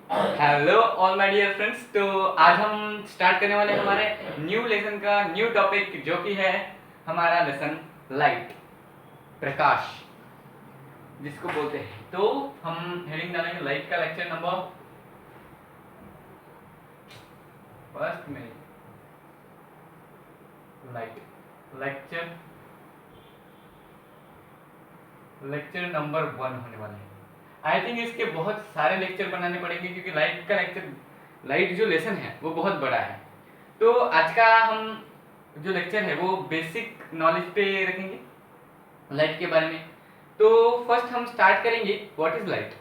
Hello all my dear friends. तो आज हम स्टार्ट करने वाले हैं हमारे न्यू लेसन का न्यू टॉपिक, जो कि है हमारा लेसन लाइट, प्रकाश जिसको बोलते हैं। तो हम हेडिंग डालेंगे लाइट का लेक्चर नंबर फर्स्ट में लाइट लेक्चर नंबर 1 होने वाला है। आई थिंक इसके बहुत सारे लेक्चर बनाने पड़ेंगे, क्योंकि लाइट जो लेसन है वो बहुत बड़ा है। तो आज का हम जो लेक्चर है वो बेसिक नॉलेज पे रखेंगे लाइट के बारे में। तो फर्स्ट हम स्टार्ट करेंगे व्हाट इज लाइट।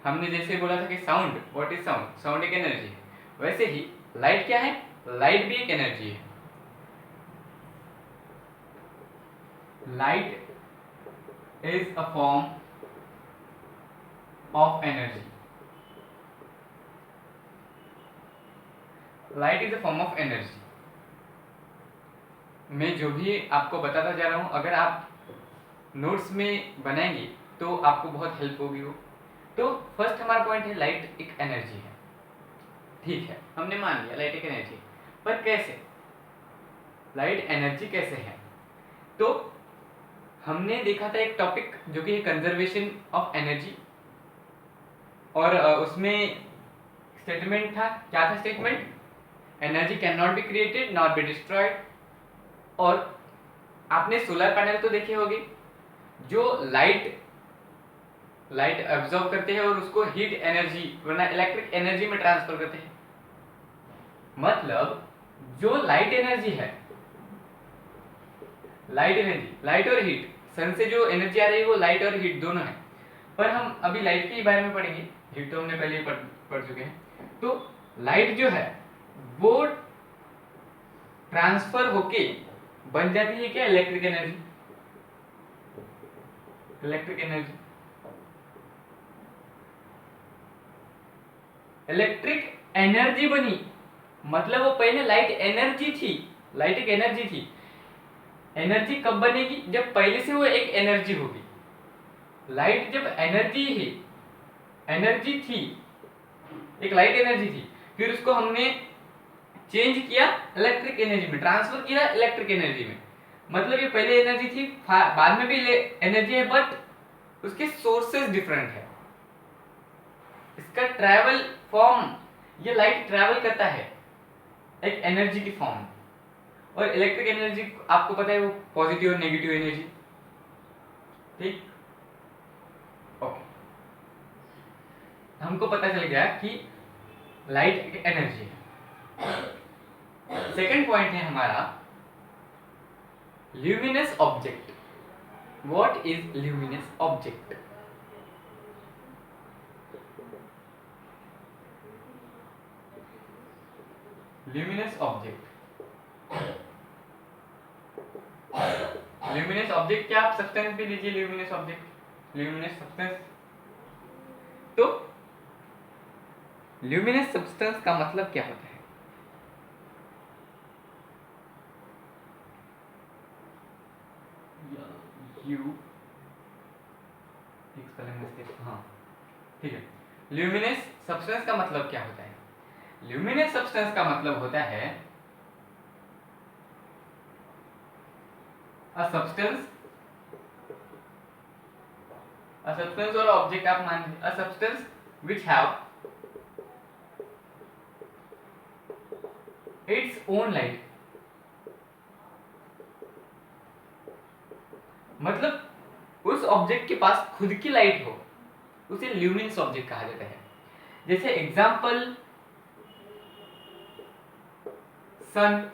हमने जैसे बोला था कि sound, what is sound, sound एक एनर्जी है, वैसे ही लाइट क्या है, लाइट भी एक एनर्जी है। Light is a form of energy. Light is a form of energy. मैं जो भी आपको बताता जा रहा हूँ, अगर आप नोट्स में बनाएंगे तो आपको बहुत हेल्प होगी वो। तो फर्स्ट हमारा पॉइंट है लाइट एक एनर्जी है। ठीक है, हमने मान लिया लाइट एक एनर्जी है, पर कैसे, लाइट एनर्जी कैसे है। तो हमने देखा था एक टॉपिक जो कि है कंजर्वेशन ऑफ एनर्जी, और उसमें स्टेटमेंट था, क्या था statement, energy can not be created not be destroyed. और आपने सोलर पैनल तो देखे होंगे, जो लाइट एब्जॉर्ब करते हैं और उसको हीट एनर्जी वरना इलेक्ट्रिक एनर्जी में ट्रांसफर करते हैं। मतलब जो लाइट एनर्जी है, लाइट और हीट, सन से जो एनर्जी आ रही है वो लाइट और हीट दोनों है। पर हम अभी लाइट के बारे में पढ़ेंगे, हीट तो हमने पहले ही पढ़ चुके हैं। तो लाइट जो है वो ट्रांसफर होके बन जाती है क्या, इलेक्ट्रिक एनर्जी। इलेक्ट्रिक एनर्जी बनी, मतलब वो पहले लाइट एनर्जी थी। लाइट एक एनर्जी थी। एनर्जी कब बनेगी, जब पहले से वो एक एनर्जी होगी। लाइट जब एनर्जी थी, एक लाइट एनर्जी थी, फिर उसको हमने चेंज किया इलेक्ट्रिक एनर्जी में, ट्रांसफर किया इलेक्ट्रिक एनर्जी में। मतलब ये पहले एनर्जी थी, बाद में भी एनर्जी है, बट उसके सोर्सेस डिफरेंट है। इसका ट्रैवल फॉर्म, ये लाइट ट्रैवल करता है एक एनर्जी की फॉर्म। और इलेक्ट्रिक एनर्जी आपको पता है वो पॉजिटिव और नेगेटिव एनर्जी। ठीक, ओके, हमको पता चल गया कि लाइट एक एनर्जी है। सेकंड पॉइंट है हमारा luminous object. What is luminous object. Luminous object, luminous object क्या, आप सब्सटेंस भी लीजिए, ल्यूमिनस ऑब्जेक्ट, ल्यूमिनस सब्सटेंस। तो ल्यूमिनस सब्सटेंस का मतलब क्या होता है। यू हाँ, ठीक है। ल्यूमिनस सब्सटेंस का मतलब क्या होता है। ल्यूमिनस सब्सटेंस का मतलब होता है अ सब्सटेंस और ऑब्जेक्ट आप मान लीजिए, a substance which have its own light. मतलब उस ऑब्जेक्ट के पास खुद की लाइट हो, उसे ल्यूमिनस ऑब्जेक्ट कहा जाता है। जैसे एग्जांपल, सन,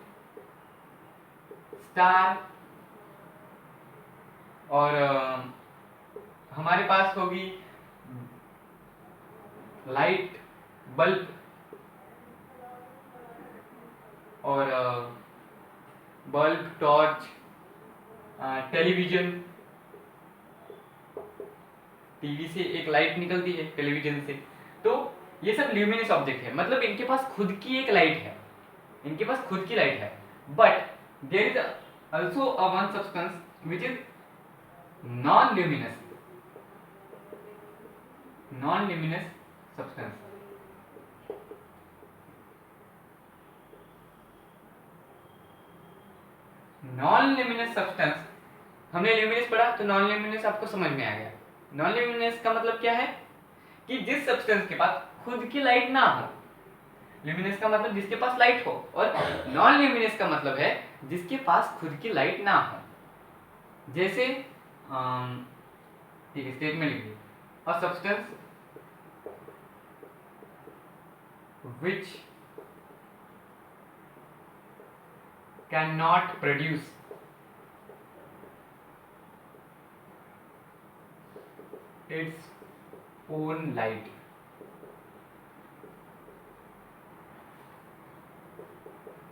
स्टार, और हमारे पास होगी लाइट, बल्ब, और बल्ब, टॉर्च, टेलीविजन। टीवी से एक लाइट निकलती है, टेलीविजन से। तो ये सब ल्यूमिनस ऑब्जेक्ट है, मतलब इनके पास खुद की एक लाइट है, इनके पास खुद की लाइट है। But there is also a one substance which is non luminous substance। Non luminous substance, हमने ल्यूमिनस पढ़ा तो नॉन ल्यूमिनस आपको समझ में आ गया। नॉन ल्यूमिनस का मतलब क्या है कि जिस सब्सटेंस के पास खुद की लाइट ना हो। ल्यूमिनस का मतलब जिसके पास लाइट हो, और नॉन ल्यूमिनस का मतलब है जिसके पास खुद की लाइट ना हो। जैसे ठीक है, स्टेटमेंट लिखिए, a substance which cannot produce its own light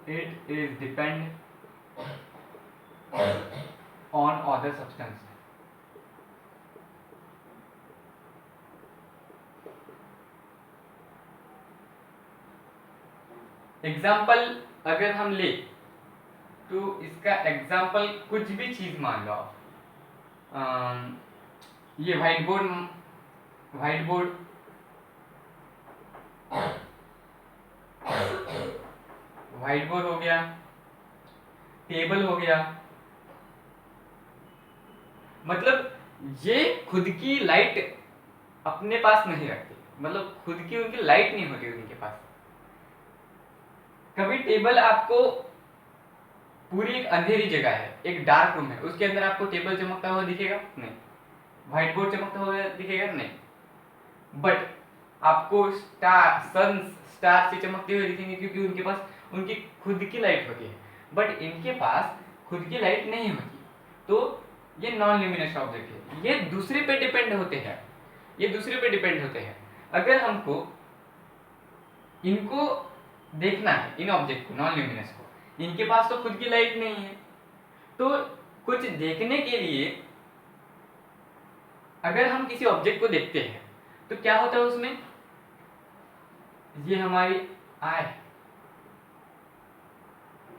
it is depend on other substance। Example अगर हम ले तो इसका एग्जाम्पल कुछ भी चीज मान लो आप, ये व्हाइट बोर्ड हो गया, टेबल हो गया, मतलब ये खुद की लाइट अपने पास नहीं रखती, मतलब खुद की उनकी लाइट नहीं होती उनके पास। कभी टेबल आपको पूरी एक अंधेरी जगह है, एक डार्क रूम है, उसके अंदर आपको टेबल चमकता हुआ दिखेगा? नहीं। व्हाइट बोर्ड चमकता हुआ दिखेगा? नहीं। बट आपको स्टार से चमकते हुए दिखेंगे, क्योंकि उनके पास उनकी खुद की लाइट होती है। बट इनके पास खुद की लाइट नहीं होती, तो ये नॉन ल्यूमिनस ऑब्जेक्ट है। ये दूसरे पे डिपेंड होते हैं। अगर हमको इनको देखना है, इन ऑब्जेक्ट को, नॉन ल्यूमिनस को, इनके पास तो खुद की लाइट नहीं है, तो कुछ देखने के लिए अगर हम किसी ऑब्जेक्ट को देखते हैं तो क्या होता है उसमें, ये हमारी आई,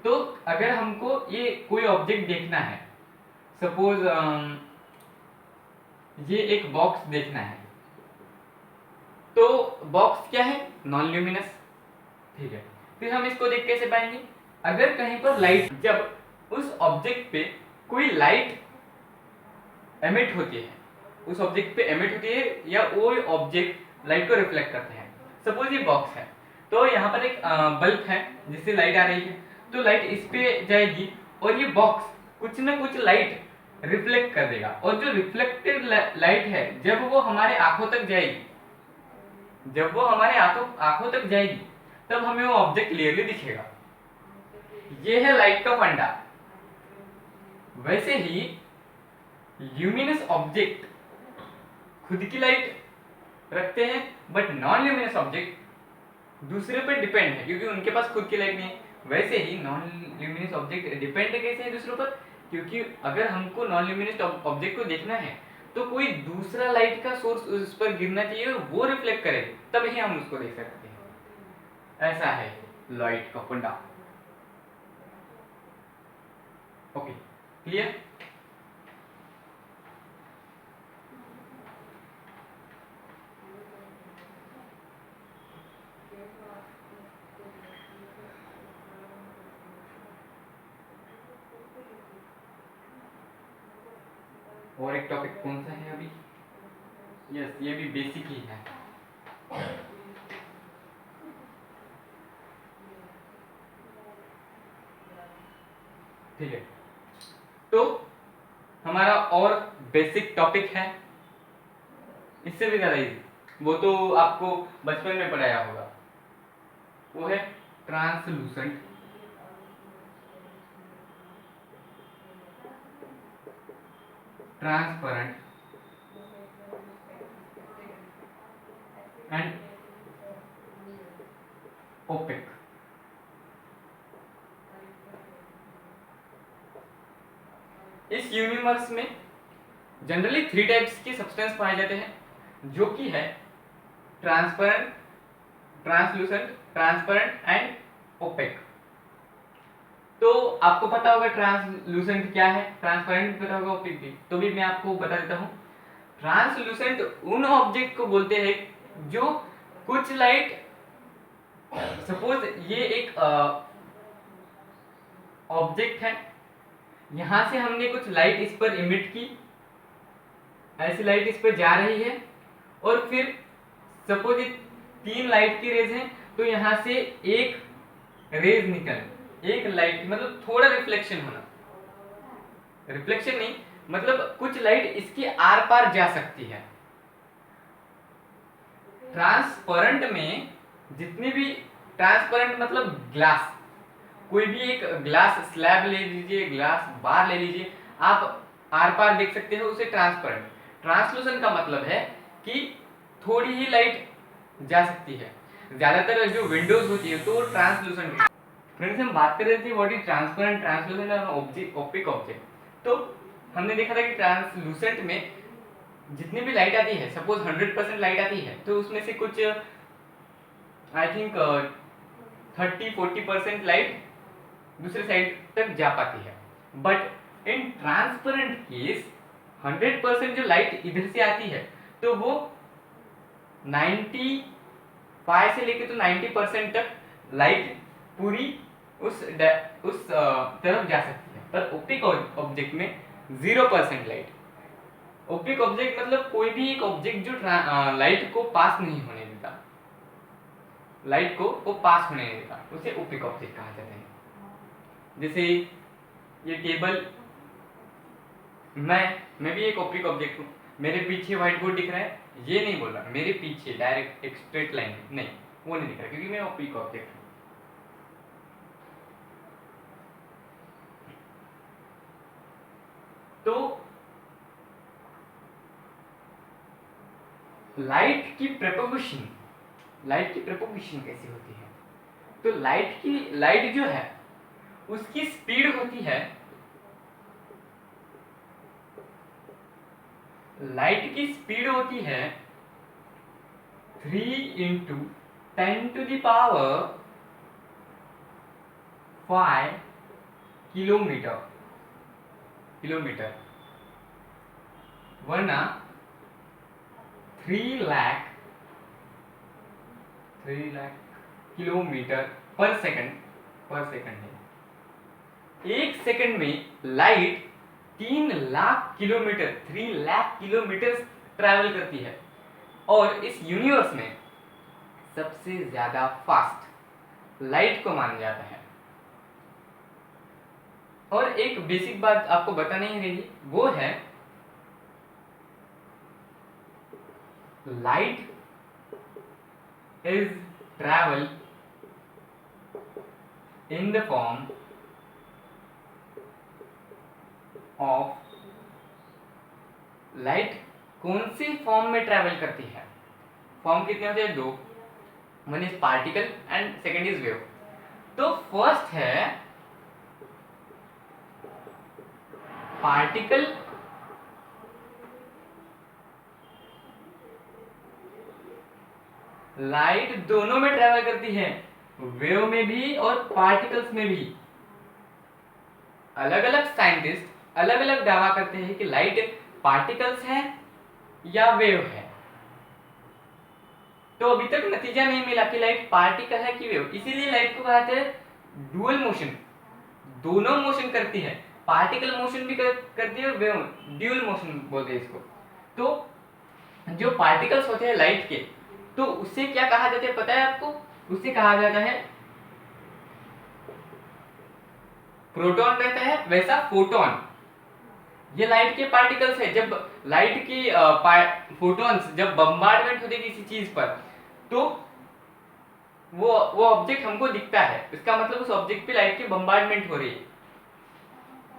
तो अगर हमको ये कोई ऑब्जेक्ट देखना है, सपोज ये एक बॉक्स देखना है, तो बॉक्स क्या है? नॉन ल्यूमिनस, ठीक है। फिर हम इसको देख कैसे पाएंगे? अगर कहीं पर लाइट, जब उस ऑब्जेक्ट पे कोई लाइट एमिट होती है, उस ऑब्जेक्ट पे एमिट होती है, या वो ऑब्जेक्ट लाइट को रिफ्लेक्ट करते हैं। सपोज ये बॉक्स है, तो यहाँ पर एक बल्ब है जिससे लाइट आ रही है, तो लाइट इस पे जाएगी और ये बॉक्स कुछ ना कुछ लाइट रिफ्लेक्ट कर देगा, और जो रिफ्लेक्टेड लाइट है जब वो हमारे आंखों तक जाएगी, तब हमें वो ऑब्जेक्ट क्लियरली दिखेगा। ये है लाइट का फंडा। वैसे ही ल्यूमिनस ऑब्जेक्ट खुद की लाइट रखते हैं, बट नॉन ल्यूमिनस ऑब्जेक्ट दूसरे पर डिपेंड है, क्योंकि उनके पास खुद की लाइट नहीं है। वैसे ही नॉन ल्यूमिनस ऑब्जेक्ट डिपेंड कैसे है दूसरों पर, क्योंकि अगर हमको नॉन ल्यूमिनस ऑब्जेक्ट को देखना है तो कोई दूसरा लाइट का सोर्स उस पर गिरना चाहिए और वो रिफ्लेक्ट करे, तभी हम उसको देख सकते हैं। ऐसा है लाइट का फंडा। Okay, clear? और एक टॉपिक कौन सा है अभी? यस, ये भी बेसिक ही है। ठीक है, तो हमारा और बेसिक टॉपिक है, इससे भी ज्यादा इजी, वो तो आपको बचपन में पढ़ाया होगा, वो है ट्रांसलूसेंट ट्रांसपेरेंट एंड ओपेक। इस यूनिवर्स में जनरली 3 टाइप्स के सब्सटेंस पाए जाते हैं, जो कि है transparent, translucent, transparent and opaque. तो आपको पता होगा ट्रांसलूसेंट क्या है, ट्रांसपेरेंट भी पता होगा, ओपेक भी। तो भी मैं आपको बता देता हूँ। ट्रांसलूसेंट उन ऑब्जेक्ट को बोलते हैं जो कुछ लाइट, सपोज ये एक ऑब्जेक्ट है, यहाँ से हमने कुछ लाइट इस पर इमिट की, ऐसी लाइट इस पर जा रही है, और फिर सपोज 3 लाइट की रेज हैं, तो यहाँ से एक रेज निकल, एक लाइट मतलब थोड़ा रिफ्लेक्शन होना, रिफ्लेक्शन नहीं मतलब कुछ लाइट इसके आर पार जा सकती है। ट्रांसपेरेंट में जितनी भी, ट्रांसपेरेंट मतलब ग्लास, कोई भी एक ग्लास स्लैब ले लीजिए, ग्लास बार ले लीजिए, आप आर पार देख सकते हो उसे ट्रांसपेरेंट। ट्रांसलूसेंट का मतलब है कि थोड़ी ही लाइट जा सकती है, ज्यादातर जो विंडोज होती है तो ट्रांसलूसेंट। फ्रेंड्स हम बात कर रहे थे व्हाट इज ट्रांसपेरेंट, ट्रांसलूसेंट और ऑब्जेक्ट, ओपेक ऑब्जेक्ट। तो हमने देखा था कि ट्रांसलूसेंट में जितनी भी लाइट आती है, सपोज 100% लाइट आती है, तो उसमें से कुछ आई थिंक 30-40% लाइट दूसरे साइड तक जा पाती है। बट इन ट्रांसपेरेंट केस 100% जो लाइट इधर से आती है, तो वो 95 से लेके तो 90% तक लाइट पूरी उस तरफ जा सकती है। पर ओपेक ऑब्जेक्ट में 0% लाइट। ओपेक ऑब्जेक्ट मतलब कोई भी एक ऑब्जेक्ट जो लाइट को पास नहीं होने देता, लाइट को वो पास होने नहीं देता, उसे ओपेक ऑब्जेक्ट कहा जाता है। जैसे ये टेबल, मैं भी एक ओपेक ऑब्जेक्ट हूँ, मेरे पीछे व्हाइट बोर्ड दिख रहा है, ये नहीं बोल रहा मेरे पीछे डायरेक्ट एक स्ट्रेट लाइन नहीं, वो नहीं दिख रहा क्योंकि मैं ओपेक ऑब्जेक्ट हूँ। तो लाइट की प्रोपगेशन, लाइट की प्रोपगेशन कैसी होती है? तो लाइट जो है उसकी स्पीड होती है, लाइट की स्पीड होती है 3 × 10⁵ किलोमीटर, वरना 3 लाख किलोमीटर पर सेकंड है। एक सेकंड में light 3 lakh kilometre 3 lakh kilometre travel करती है, और इस यूनिवर्स में सबसे ज्यादा फास्ट लाइट को माना जाता है। और एक बेसिक बात आपको बतानी ही रहेगी, वो है light is travel in the form of, light कौन सी फॉर्म में ट्रैवल करती है? फॉर्म कितने होते हैं? 2, one is particle and second is wave. तो फर्स्ट है पार्टिकल, लाइट दोनों में ट्रैवल करती है, वेव में भी और पार्टिकल्स में भी। अलग अलग साइंटिस्ट अलग अलग दावा करते हैं कि लाइट पार्टिकल्स है या वेव है। तो अभी तक नतीजा नहीं मिला कि लाइट पार्टिकल है कि वेव, इसीलिए लाइट को कहते हैं डुअल मोशन, दोनों मोशन करती है, पार्टिकल मोशन भी करती है और वेव ड्यूल मोशन बोलते हैं इसको। तो जो पार्टिकल्स होते हैं लाइट के, तो उसे क्या कहा जाता है पता है आपको? उसे कहा जाता है प्रोटॉन रहता है, वैसा फोटोन। ये लाइट के पार्टिकल्स है। जब लाइट की फोटॉन्स जब बम्बार्डमेंट होती है किसी चीज पर, तो वो ऑब्जेक्ट हमको दिखता है, इसका मतलब उस ऑब्जेक्ट पे लाइट की बम्बार्डमेंट हो रही है।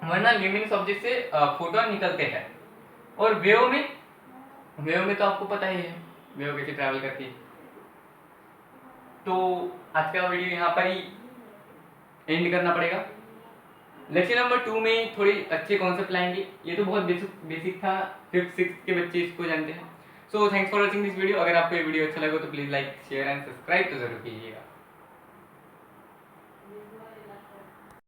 वरना ल्यूमिनस ऑब्जेक्ट से फोटोन निकलते हैं। और वेव में तो आपको पता ही है वेव कैसे ट्रैवल करती है। तो आज का वीडियो यहाँ पर ही एंड करना पड़ेगा। लेक्चर नंबर 2 में थोड़ी अच्छे कॉन्सेप्ट लाएंगे। ये तो बहुत बेसिक था, 5th 6th के बच्चे इसको जानते हैं। So thanks for watching this video. अगर आपको ये वीडियो अच्छा लगा तो please like share and subscribe तो जरूर कीजिएगा।